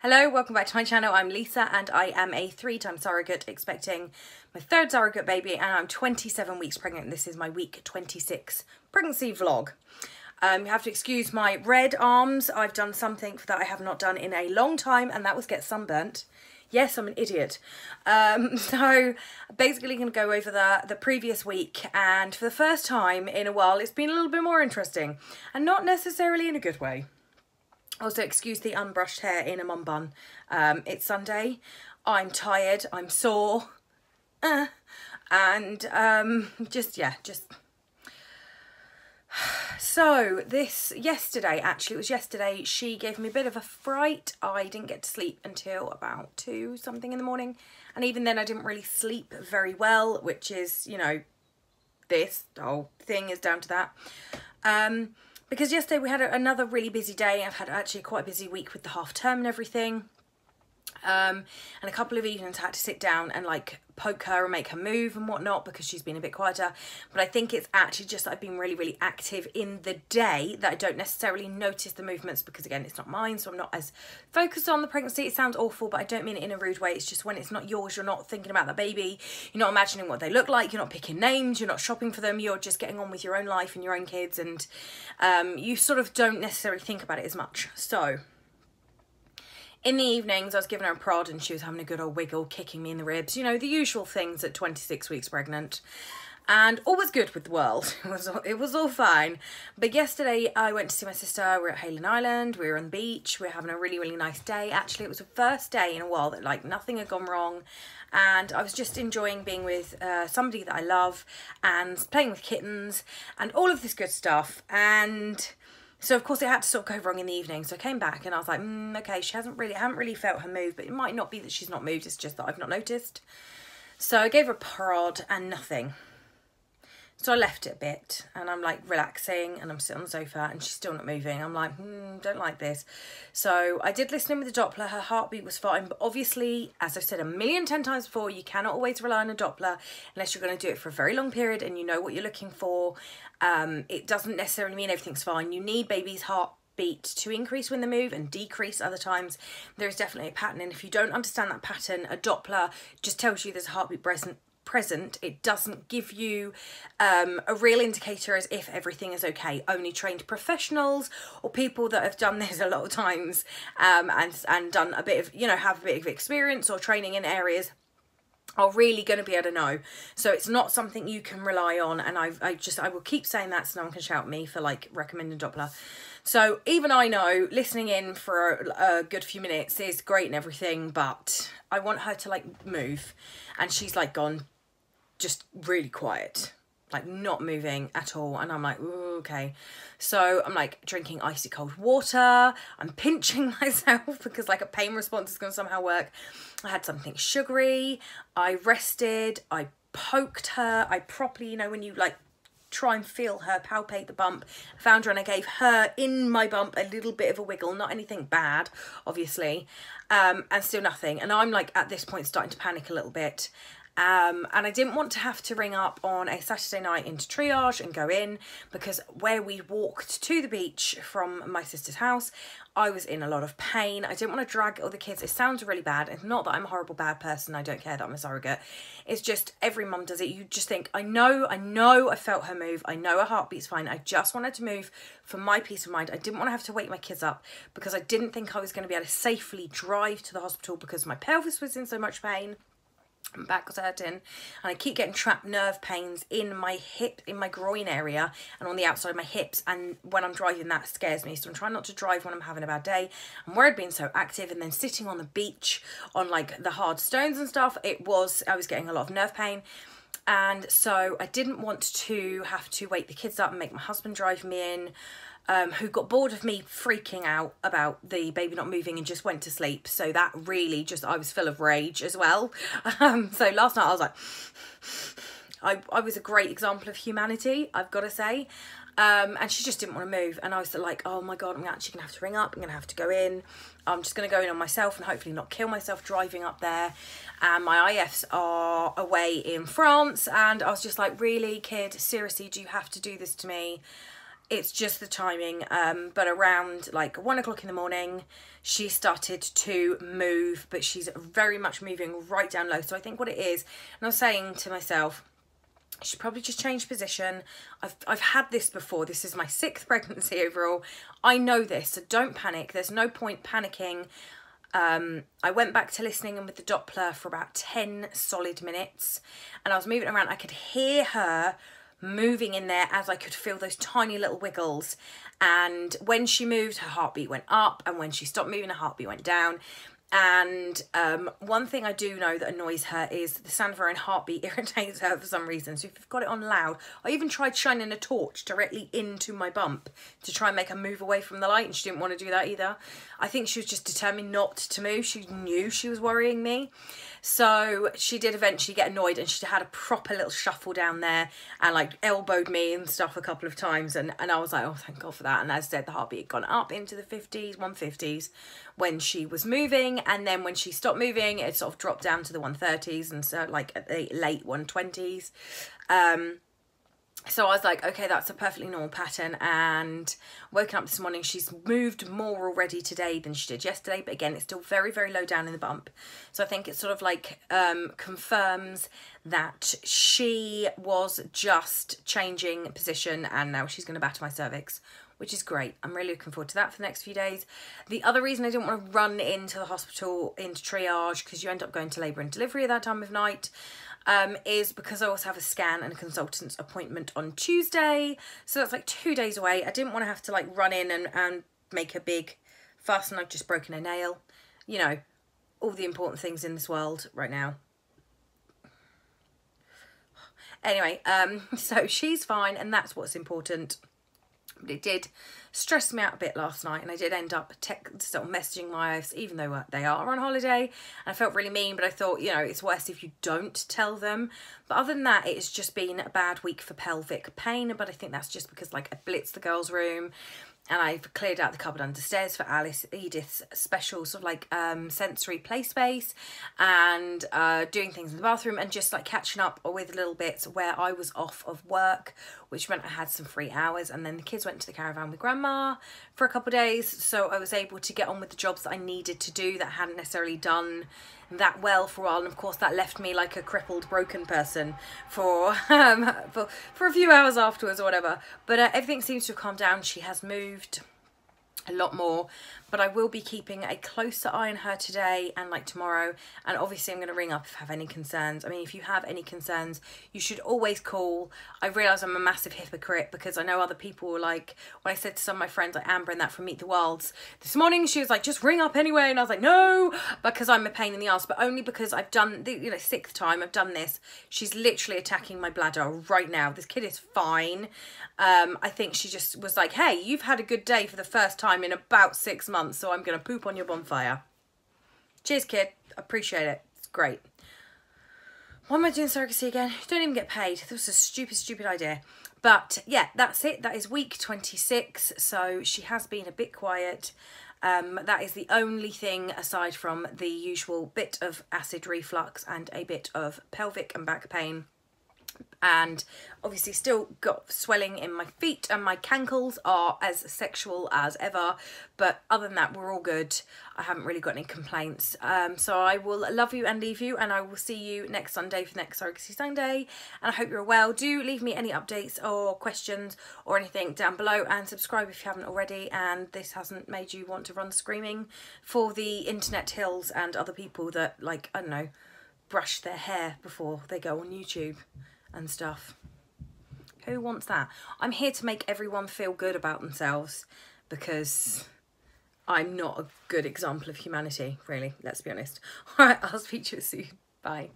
Hello, welcome back to my channel. I'm Lisa and I am a 3-time surrogate expecting my 3rd surrogate baby, and I'm 27 weeks pregnant. This is my week 26 pregnancy vlog. You have to excuse my red arms. I've done something that I have not done in a long time, and that was get sunburnt. Yes, I'm an idiot. So basically going to go over the previous week, and for the first time in a while it's been a little bit more interesting and not necessarily in a good way. Also, excuse the unbrushed hair in a mum bun. It's Sunday. I'm tired. I'm sore. And So yesterday, actually, it was yesterday, she gave me a bit of a fright. I didn't get to sleep until about 2 something in the morning. And even then I didn't really sleep very well, which is, you know, the whole thing is down to that. Because yesterday we had another really busy day. I've had actually quite a busy week with the half term and everything. And a couple of evenings I had to sit down and like poke her and make her move and whatnot because she's been a bit quieter. But I think it's actually just that I've been really active in the day that I don't necessarily notice the movements because, again, it's not mine, so I'm not as focused on the pregnancy. It sounds awful, but I don't mean it in a rude way. It's just when it's not yours, you're not thinking about the baby, you're not imagining what they look like, you're not picking names, you're not shopping for them, you're just getting on with your own life and your own kids, and you sort of don't necessarily think about it as much. So in the evenings, I was giving her a prod and she was having a good old wiggle, kicking me in the ribs. You know, the usual things at 26 weeks pregnant. And all was good with the world. It was all fine. But yesterday, I went to see my sister. We were at Haylen Island. We were on the beach. We were having a really nice day. Actually, it was the first day in a while that, like, nothing had gone wrong. And I was just enjoying being with somebody that I love and playing with kittens and all of this good stuff. And so of course it had to sort of go wrong in the evening. So I came back and I was like, okay, I haven't really felt her move, but it might not be that she's not moved, it's just that I've not noticed. So I gave her a prod and nothing. So I left it a bit and I'm like relaxing and I'm sitting on the sofa and she's still not moving. I'm like, don't like this. So I did listen in with the Doppler. Her heartbeat was fine, but obviously, as I've said a million times before, you cannot always rely on a Doppler unless you're going to do it for a very long period and you know what you're looking for. It doesn't necessarily mean everything's fine. You need baby's heartbeat to increase when they move and decrease other times. There is definitely a pattern, and if you don't understand that pattern, a Doppler just tells you there's a heartbeat present. It doesn't give you a real indicator as if everything is okay. Only trained professionals or people that have done this a lot of times and done a bit of, you know, have a bit of experience or training in areas are really going to be able to know. So it's not something you can rely on, and I will keep saying that so no one can shout at me for like recommending Doppler. So even I know listening in for a good few minutes is great and everything, but I want her to like move, and she's like gone just really quiet, like not moving at all. And I'm like, ooh, okay. So I'm like drinking icy cold water, I'm pinching myself because like a pain response is going to somehow work. I had something sugary, I rested, I poked her, I properly, you know, when you like try and feel her, palpate the bump, found her, and I gave her in my bump a little bit of a wiggle, not anything bad obviously, and still nothing. And I'm like at this point starting to panic a little bit. And I didn't want to have to ring up on a Saturday night into triage and go in, because where we walked to the beach from my sister's house, I was in a lot of pain. I didn't want to drag other kids. It sounds really bad. It's not that I'm a horrible bad person. I don't care that I'm a surrogate. It's just every mum does it. You just think, I know I felt her move. I know her heartbeat's fine. I just wanted to move for my peace of mind. I didn't want to have to wake my kids up because I didn't think I was going to be able to safely drive to the hospital because my pelvis was in so much pain. My back was hurting and I keep getting trapped nerve pains in my hip, in my groin area and on the outside of my hips, and when I'm driving that scares me, so I'm trying not to drive when I'm having a bad day. And where I'd been so active and then sitting on the beach on like the hard stones and stuff, I was getting a lot of nerve pain. And so I didn't want to have to wake the kids up and make my husband drive me in, who got bored of me freaking out about the baby not moving and just went to sleep. So that really just, I was full of rage as well. So last night I was like, I was a great example of humanity, I've got to say. And she just didn't want to move, and I was like, oh my god, I'm actually gonna have to ring up, I'm gonna have to go in, I'm just gonna go in on myself and hopefully not kill myself driving up there. And my IFs are away in France, and I was just like, really, kid, seriously, do you have to do this to me? it's just the timing. But around like 1 o'clock in the morning, she started to move, but she's very much moving right down low. So I think what it is, and I was saying to myself, I should probably just change position. I've had this before. This is my 6th pregnancy overall. I know this, so don't panic. There's no point panicking. I went back to listening in with the Doppler for about 10 solid minutes, and I was moving around. I could hear her moving in there as I could feel those tiny little wiggles. And when she moved, her heartbeat went up, and when she stopped moving, her heartbeat went down. And one thing I do know that annoys her is the sound of her own heartbeat irritates her for some reason. So if you've got it on loud, I even tried shining a torch directly into my bump to try and make her move away from the light, and she didn't want to do that either. I think she was just determined not to move. She knew she was worrying me. So she did eventually get annoyed, and she had a proper little shuffle down there and like elbowed me and stuff a couple of times. And I was like, oh, thank God for that. And as I said, the heartbeat had gone up into the 50s, 150s when she was moving. And then when she stopped moving, it sort of dropped down to the 130s and so like at the late 120s. So I was like, okay, that's a perfectly normal pattern. And woken up this morning, she's moved more already today than she did yesterday. But again, it's still very, very low down in the bump. So I think it sort of like confirms that she was just changing position, and now she's going to batter my cervix, which is great. I'm really looking forward to that for the next few days. The other reason I didn't want to run into the hospital, into triage, because you end up going to labour and delivery at that time of night, is because I also have a scan and a consultant's appointment on Tuesday. So that's like 2 days away. I didn't want to have to like run in and make a big fuss, and I've just broken a nail. You know, all the important things in this world right now. Anyway, so she's fine, and that's what's important. But it did stress me out a bit last night, and I did end up sort of messaging my wives, even though they are on holiday, and I felt really mean, but I thought, you know, it's worse if you don't tell them. But other than that, it's just been a bad week for pelvic pain, but I think that's just because like I blitzed the girls' room, and I've cleared out the cupboard under stairs for Alice Edith's special sort of like sensory play space, and doing things in the bathroom, and just like catching up with little bits where I was off of work, which meant I had some free hours. And then the kids went to the caravan with grandma for a couple of days, so I was able to get on with the jobs that I needed to do that I hadn't necessarily done that well for a while. And of course that left me like a crippled, broken person for a few hours afterwards or whatever. But everything seems to have calmed down. She has moved a lot more, but I will be keeping a closer eye on her today and like tomorrow. And obviously I'm going to ring up if I have any concerns. I mean, if you have any concerns, you should always call. I realise I'm a massive hypocrite, because I know other people were like, when I said to some of my friends like Amber and that from Meet the Wilds this morning, she was like, just ring up anyway, and I was like, no, because I'm a pain in the ass. But only because I've done the, you know, 6th time I've done this. She's literally attacking my bladder right now. This kid is fine. I think she just was like, hey, you've had a good day for the first time in about 6 months, so I'm going to poop on your bonfire. Cheers, kid. Appreciate it. It's great. Why am I doing surrogacy again? You don't even get paid. That was a stupid, stupid idea. But yeah, that's it. That is week 26. So she has been a bit quiet. That is the only thing aside from the usual bit of acid reflux and a bit of pelvic and back pain. And obviously still got swelling in my feet, and my cankles are as sexual as ever, but other than that we're all good. I haven't really got any complaints. So I will love you and leave you, and I will see you next Sunday for next Surrogacy Sunday, and I hope you're well. Do leave me any updates or questions or anything down below, and subscribe if you haven't already, and this hasn't made you want to run screaming for the internet hills and other people that, like, I don't know, brush their hair before they go on YouTube and stuff. Who wants that? I'm here to make everyone feel good about themselves, because I'm not a good example of humanity, really, let's be honest. All right, I'll speak to you soon. Bye.